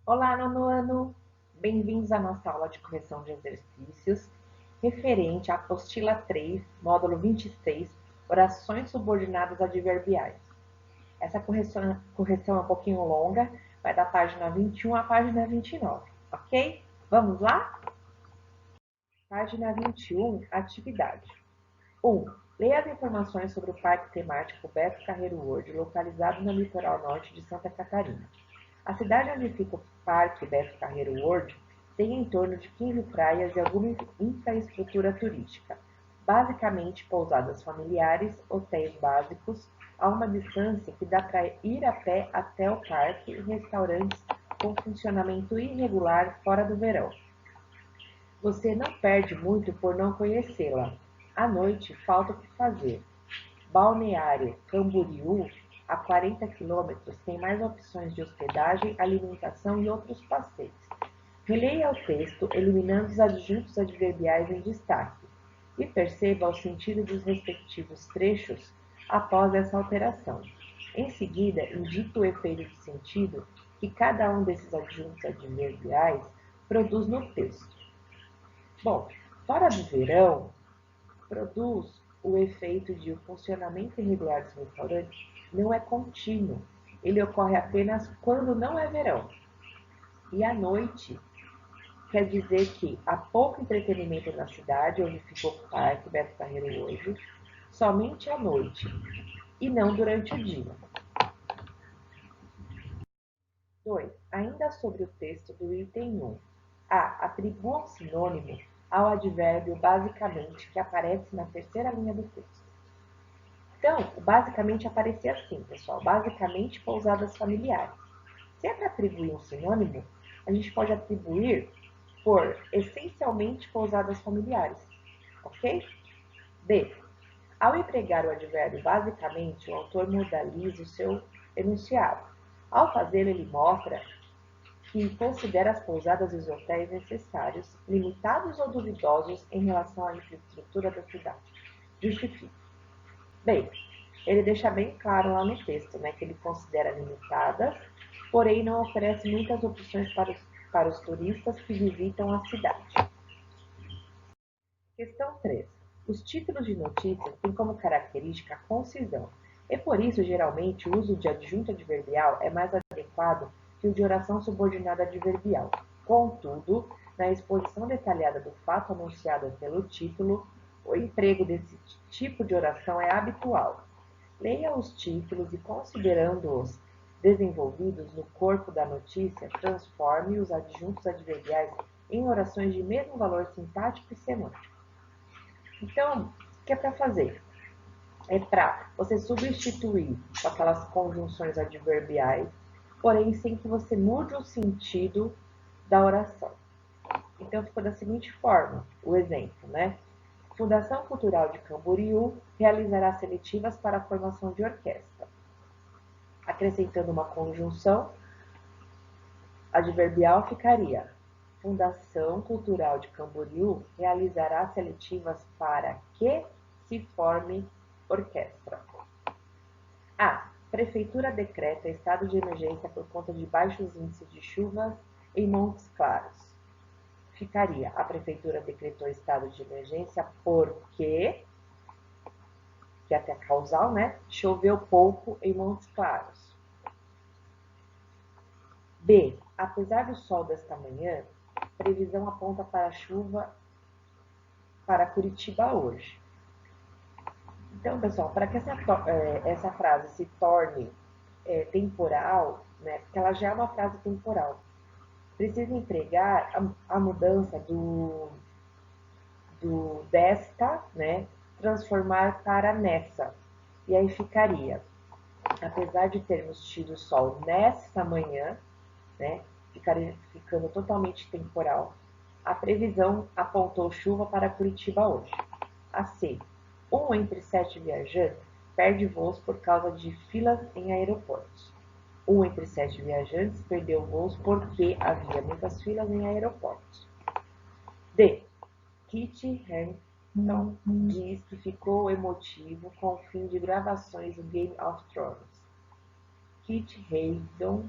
Olá, nono ano! Bem-vindos à nossa aula de correção de exercícios referente à apostila 3, módulo 26, orações subordinadas adverbiais. Essa correção é um pouquinho longa, vai da página 21 à página 29, ok? Vamos lá? Página 21, atividade. 1. Leia as informações sobre o Parque Temático Beto Carreiro World, localizado no litoral norte de Santa Catarina. A cidade onde fica o Parque Beto Carreiro World tem em torno de 15 praias e alguma infraestrutura turística, basicamente pousadas familiares, hotéis básicos, a uma distância que dá para ir a pé até o parque e restaurantes com funcionamento irregular fora do verão. Você não perde muito por não conhecê-la. À noite, falta o que fazer. Balneário Camboriú, a 40 quilômetros, tem mais opções de hospedagem, alimentação e outros passeios. Releia o texto, eliminando os adjuntos adverbiais em destaque, e perceba o sentido dos respectivos trechos após essa alteração. Em seguida, indique o efeito de sentido que cada um desses adjuntos adverbiais produz no texto. Bom, fora do verão, produz o efeito de o funcionamento irregular dos restaurantes não é contínuo. Ele ocorre apenas quando não é verão. E à noite quer dizer que há pouco entretenimento na cidade, onde ficou o Parque Beto Carreiro hoje, somente à noite e não durante o dia. 2. Ainda sobre o texto do item 1. A. Atribua um sinônimo ao advérbio basicamente que aparece na terceira linha do texto. Então, basicamente aparecia assim, pessoal. Basicamente, pousadas familiares. Se é para atribuir um sinônimo, a gente pode atribuir por essencialmente pousadas familiares. Ok? B. Ao empregar o advérbio basicamente, o autor modaliza o seu enunciado. Ao fazê-lo, ele mostra que considera as pousadas e os hotéis necessários, limitados ou duvidosos em relação à infraestrutura da cidade. Justifique. Bem, ele deixa bem claro lá no texto, né, que ele considera limitadas, porém não oferece muitas opções para os turistas que visitam a cidade. Questão 3. Os títulos de notícias têm como característica a concisão, e por isso, geralmente, o uso de adjunto adverbial é mais adequado que o de oração subordinada adverbial. Contudo, na exposição detalhada do fato anunciado pelo título, o emprego desse tipo de oração é habitual. Leia os títulos e, considerando-os desenvolvidos no corpo da notícia, transforme os adjuntos adverbiais em orações de mesmo valor sintático e semântico. Então, o que é para fazer? É para você substituir com aquelas conjunções adverbiais, porém sem que você mude o sentido da oração. Então, ficou da seguinte forma, o exemplo, né? Fundação Cultural de Camboriú realizará seletivas para a formação de orquestra. Acrescentando uma conjunção adverbial ficaria: Fundação Cultural de Camboriú realizará seletivas para que se forme orquestra. A. Prefeitura decreta estado de emergência por conta de baixos índices de chuvas em Montes Claros. Ficaria: a prefeitura decretou estado de emergência porque, que é até causal, né? Choveu pouco em Montes Claros. B. Apesar do sol desta manhã, previsão aponta para chuva para Curitiba hoje. Então, pessoal, para que essa frase se torne temporal, né, porque ela já é uma frase temporal, precisa empregar a mudança do desta, né, transformar para nessa. E aí ficaria: apesar de termos tido sol nesta manhã, né, ficando totalmente temporal, a previsão apontou chuva para Curitiba hoje. A C. Um entre 7 viajantes perde voos por causa de filas em aeroportos. Um entre 7 viajantes perdeu voos porque havia muitas filas em aeroportos. D. Kit Harington diz que ficou emotivo com o fim de gravações do Game of Thrones. Kit Harington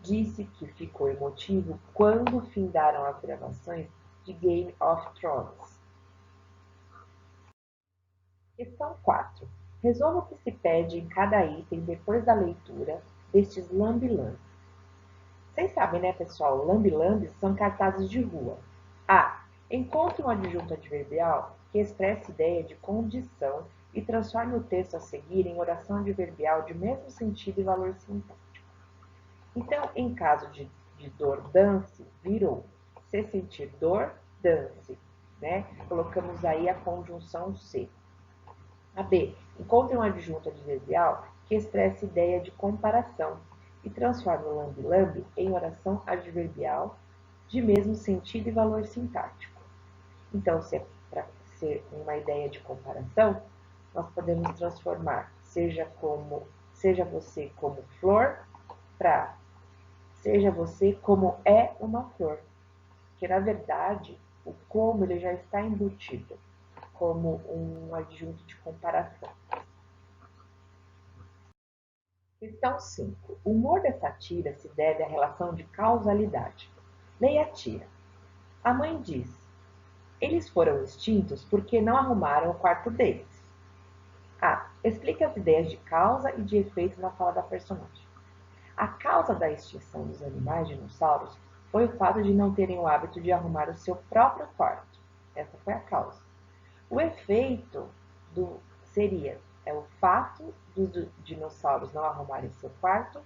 disse que ficou emotivo quando findaram as gravações de Game of Thrones. Questão 4. Resolva o que se pede em cada item depois da leitura destes lambi-lambis. Vocês sabem, né, pessoal? Lambi-lambis são cartazes de rua. A. Encontre um adjunto adverbial que expresse ideia de condição e transforme o texto a seguir em oração adverbial de mesmo sentido e valor sintático. Então, em caso de dor, dance, virou. Se sentir dor, dance. Né? Colocamos aí a conjunção se. A B. Encontre um adjunto adverbial que expresse ideia de comparação e transforme o lambi-lambi em oração adverbial de mesmo sentido e valor sintático. Então, se é para ser uma ideia de comparação, nós podemos transformar seja você como flor para seja você como é uma flor. Que na verdade, o como ele já está embutido como um adjunto de comparação. Questão 5. O humor dessa tira se deve à relação de causalidade. Leia a tira. A mãe diz: eles foram extintos porque não arrumaram o quarto deles. A. Explique as ideias de causa e de efeito na fala da personagem. A causa da extinção dos animais dinossauros foi o fato de não terem o hábito de arrumar o seu próprio quarto. Essa foi a causa. O efeito seria o fato dos dinossauros não arrumarem seu quarto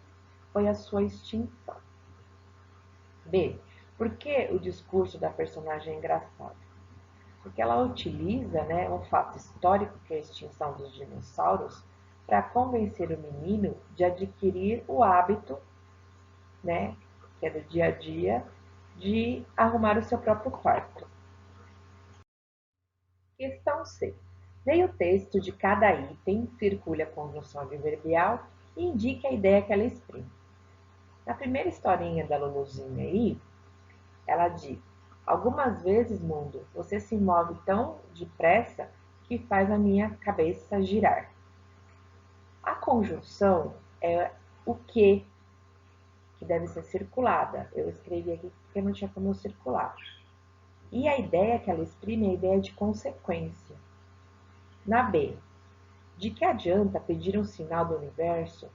foi a sua extinção. B. Por que o discurso da personagem é engraçado? Porque ela utiliza um fato histórico, que é a extinção dos dinossauros, para convencer o menino de adquirir o hábito, que é do dia a dia, de arrumar o seu próprio quarto. Questão C. Leia o texto de cada item, circule a conjunção adverbial e indique a ideia que ela exprime. Na primeira historinha da Luluzinha aí, ela diz: algumas vezes, mundo, você se move tão depressa que faz a minha cabeça girar. A conjunção é o que deve ser circulada. Eu escrevi aqui porque não tinha como circular. E a ideia que ela exprime é a ideia de consequência. Na B, de que adianta pedir um sinal do universo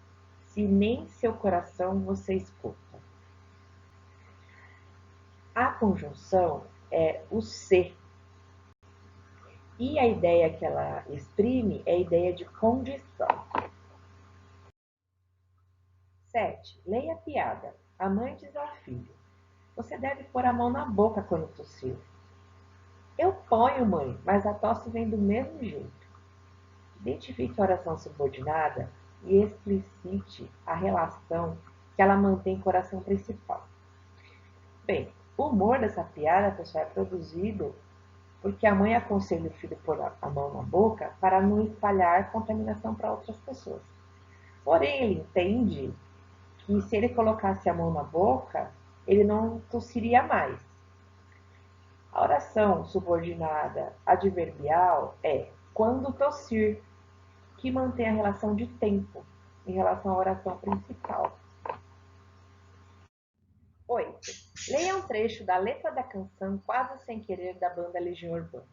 se nem seu coração você escuta? A conjunção é o se. E a ideia que ela exprime é a ideia de condição. 7. Leia a piada. A mãe diz ao filho: você deve pôr a mão na boca quando tossir. Eu ponho, mãe, mas a tosse vem do mesmo jeito. Identifique a oração subordinada e explicite a relação que ela mantém com a oração principal. Bem, o humor dessa piada, pessoal, é produzido porque a mãe aconselha o filho a pôr a mão na boca para não espalhar contaminação para outras pessoas. Porém, ele entende que se ele colocasse a mão na boca, ele não tossiria mais. A oração subordinada adverbial é quando tossir, que mantém a relação de tempo em relação à oração principal. 8. Leia um trecho da letra da canção Quase Sem Querer da banda Legião Urbana.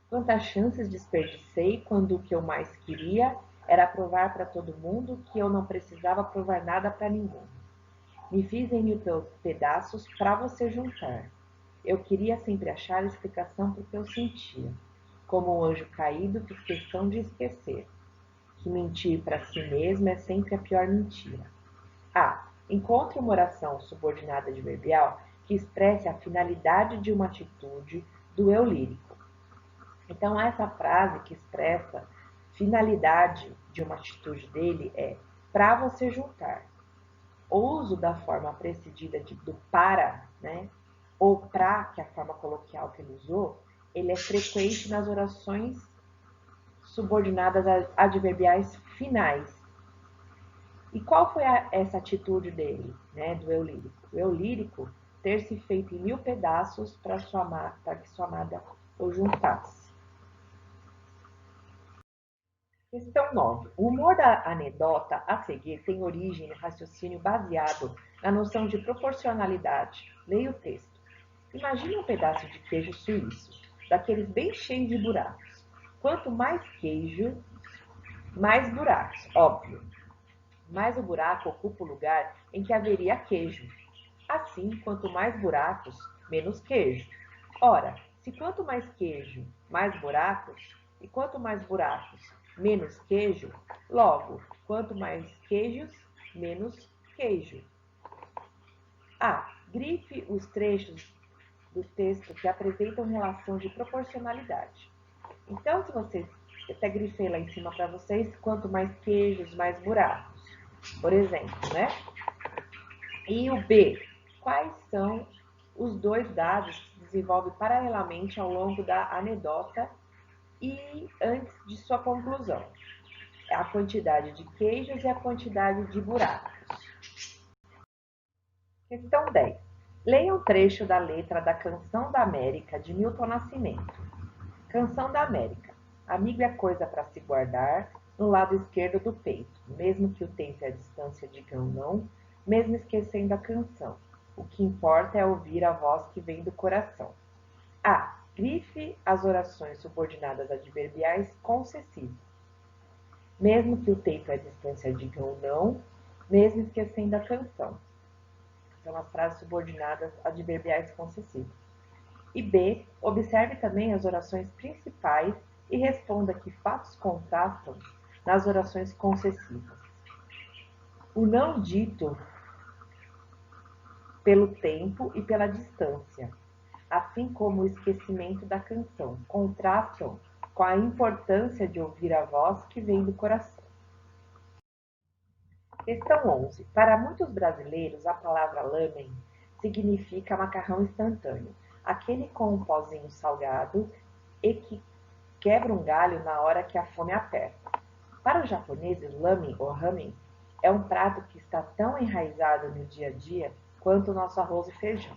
Quantas chances desperdicei quando o que eu mais queria era provar para todo mundo que eu não precisava provar nada para ninguém. Me fiz em mil pedaços para você juntar. Eu queria sempre achar explicação para o que eu sentia. Como um anjo caído, fiz questão de esquecer que mentir para si mesmo é sempre a pior mentira. A. Encontre uma oração subordinada adverbial que expresse a finalidade de uma atitude do eu lírico. Então, essa frase que expressa finalidade de uma atitude dele é para você juntar. O uso da forma precedida do para, ou pra, que é a forma coloquial que ele usou, ele é frequente nas orações subordinadas adverbiais finais. E qual foi essa atitude dele, do eu lírico? O eu lírico ter se feito em mil pedaços para que sua amada o juntasse. Questão 9. O humor da anedota a seguir tem origem no raciocínio baseado na noção de proporcionalidade. Leia o texto. Imagine um pedaço de queijo suíço, daqueles bem cheios de buracos. Quanto mais queijo, mais buracos, óbvio. Mais o buraco ocupa o lugar em que haveria queijo. Assim, quanto mais buracos, menos queijo. Ora, se quanto mais queijo, mais buracos, e quanto mais buracos, menos queijo, logo, quanto mais queijos, menos queijo. A. Grife os trechos do texto que apresentam relação de proporcionalidade. Então, se vocês, eu até grifei lá em cima para vocês, quanto mais queijos, mais buracos. Por exemplo, né? E o B, quais são os dois dados que se desenvolvem paralelamente ao longo da anedota e antes de sua conclusão? A quantidade de queijos e a quantidade de buracos. Questão 10. Leia um trecho da letra da Canção da América de Milton Nascimento. Canção da América. Amigo é coisa para se guardar no lado esquerdo do peito, mesmo que o tempo e a distância digam não, mesmo esquecendo a canção. O que importa é ouvir a voz que vem do coração. A. Grife as orações subordinadas adverbiais concessivas. Mesmo que o tempo e a distância digam não, mesmo esquecendo a canção. São as frases subordinadas adverbiais concessivas. E B. Observe também as orações principais e responda que fatos contrastam nas orações concessivas. O não dito pelo tempo e pela distância, assim como o esquecimento da canção, contrastam com a importância de ouvir a voz que vem do coração. Questão 11. Para muitos brasileiros, a palavra lamen significa macarrão instantâneo, aquele com um pozinho salgado e que quebra um galho na hora que a fome aperta. Para os japoneses, lamen ou ramen é um prato que está tão enraizado no dia a dia quanto o nosso arroz e feijão.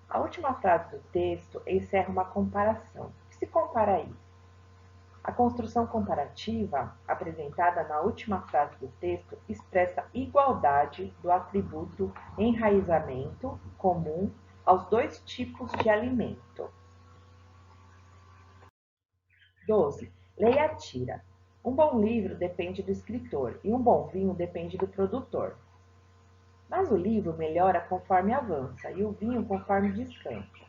A última frase do texto encerra uma comparação. O que se compara aí? A construção comparativa, apresentada na última frase do texto, expressa igualdade do atributo enraizamento comum aos dois tipos de alimento. 12. Leia a tira. Um bom livro depende do escritor e um bom vinho depende do produtor. Mas o livro melhora conforme avança e o vinho conforme descansa.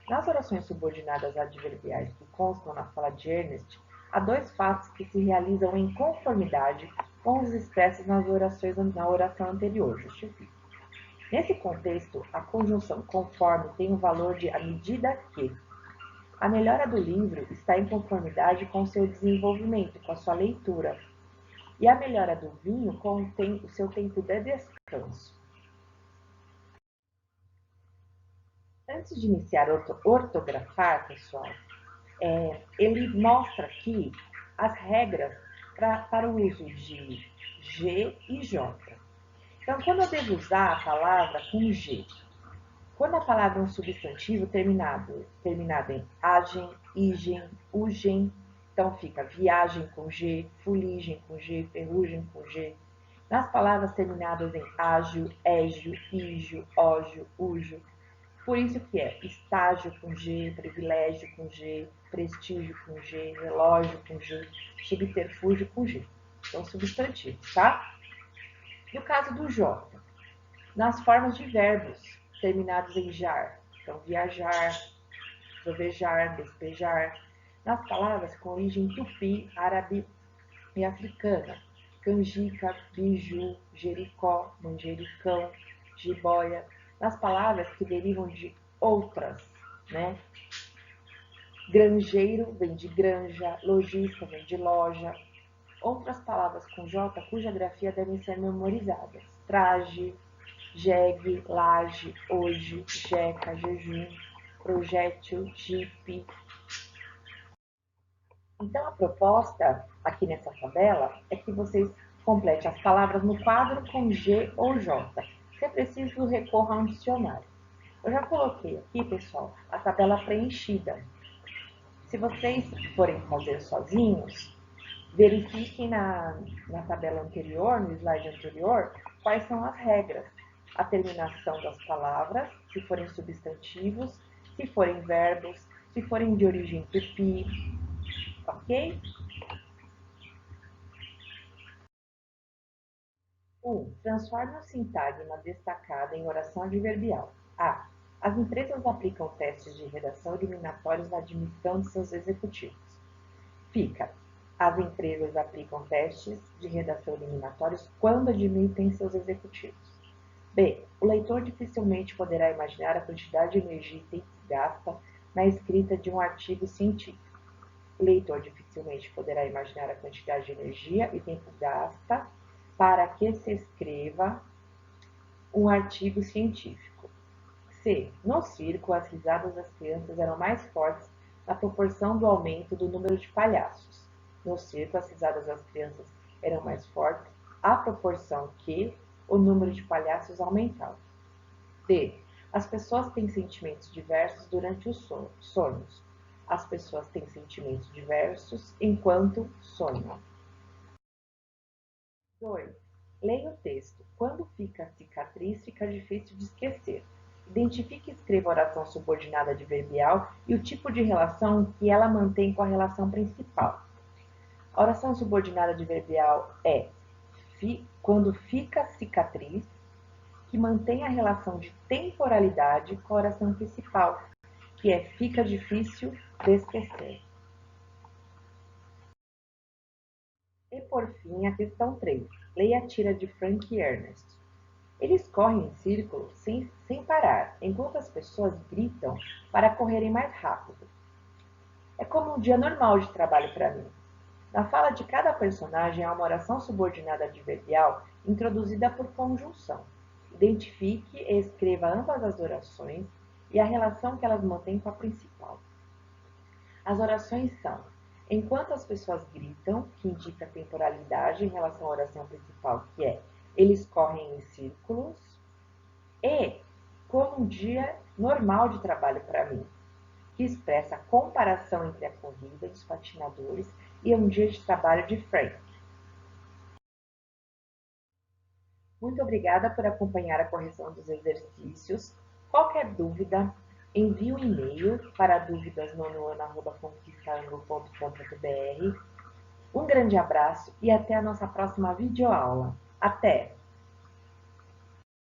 Nas orações subordinadas adverbiais que constam na fala de Ernest, há dois fatos que se realizam em conformidade com os expressos na oração anterior, justifique. Nesse contexto, a conjunção conforme tem o valor de à medida que. A melhora do livro está em conformidade com o seu desenvolvimento, com a sua leitura. E a melhora do vinho contém o seu tempo de descanso. Antes de iniciar a ortografar, pessoal, ele mostra aqui as regras para o uso de G e J. Então, quando eu devo usar a palavra com G? Quando a palavra é um substantivo terminado em agem, igem, ugem, então fica viagem com G, fuligem com G, ferrugem com G. Nas palavras terminadas em ágio, égio, ígio, ógio, ujo, por isso que é estágio com G, privilégio com G, prestígio com G, relógio com G, subterfúgio com G. São substantivos, tá? No caso do J, nas formas de verbos terminados em jar, então viajar, trovejar, despejar, nas palavras com origem tupi, árabe e africana, canjica, biju, jericó, manjericão, jiboia, nas palavras que derivam de outras, né? Granjeiro vem de granja, lojista vem de loja. Outras palavras com J cuja grafia devem ser memorizadas. Traje, jegue, laje, hoje, jeca, jejum, projétil, jipe. Então, a proposta aqui nessa tabela é que vocês complete as palavras no quadro com G ou J. Se é preciso, recorra a um dicionário. Eu já coloquei aqui, pessoal, a tabela preenchida. Se vocês forem fazer sozinhos, Verifiquem na tabela anterior, no slide anterior, quais são as regras. A terminação das palavras, se forem substantivos, se forem verbos, se forem de origem tupi, ok? 1. Transforme o sintagma destacado em oração adverbial. A. As empresas aplicam testes de redação eliminatórios na admissão de seus executivos. Fica. As empresas aplicam testes de redação eliminatórios quando admitem seus executivos. B. O leitor dificilmente poderá imaginar a quantidade de energia e tempo gasta na escrita de um artigo científico. O leitor dificilmente poderá imaginar a quantidade de energia e tempo gasta para que se escreva um artigo científico. C. No circo, as risadas das crianças eram mais fortes na proporção do aumento do número de palhaços. No circo, as risadas das crianças eram mais fortes à proporção que o número de palhaços aumentava. D. As pessoas têm sentimentos diversos durante os sonhos. As pessoas têm sentimentos diversos enquanto sonham. 2. Leia o texto. Quando fica a cicatriz, fica difícil de esquecer. Identifique e escreva a oração subordinada adverbial e o tipo de relação que ela mantém com a relação principal. A oração subordinada adverbial é quando fica a cicatriz, que mantém a relação de temporalidade com a oração principal, que é fica difícil de esquecer. E por fim, a questão 3. Leia a tira de Frank e Ernest. Eles correm em círculo sem parar, enquanto as pessoas gritam para correrem mais rápido. É como um dia normal de trabalho para mim. Na fala de cada personagem há uma oração subordinada adverbial introduzida por conjunção. Identifique e escreva ambas as orações e a relação que elas mantêm com a principal. As orações são: enquanto as pessoas gritam, que indica temporalidade em relação à oração principal, que é eles correm em círculos, e como um dia normal de trabalho para mim, que expressa a comparação entre a corrida dos patinadores e um dia de trabalho de Frank. Muito obrigada por acompanhar a correção dos exercícios. Qualquer dúvida, envie um e-mail para dúvidasnonoano@conquistaanglo.com.br. Um grande abraço e até a nossa próxima videoaula. Até!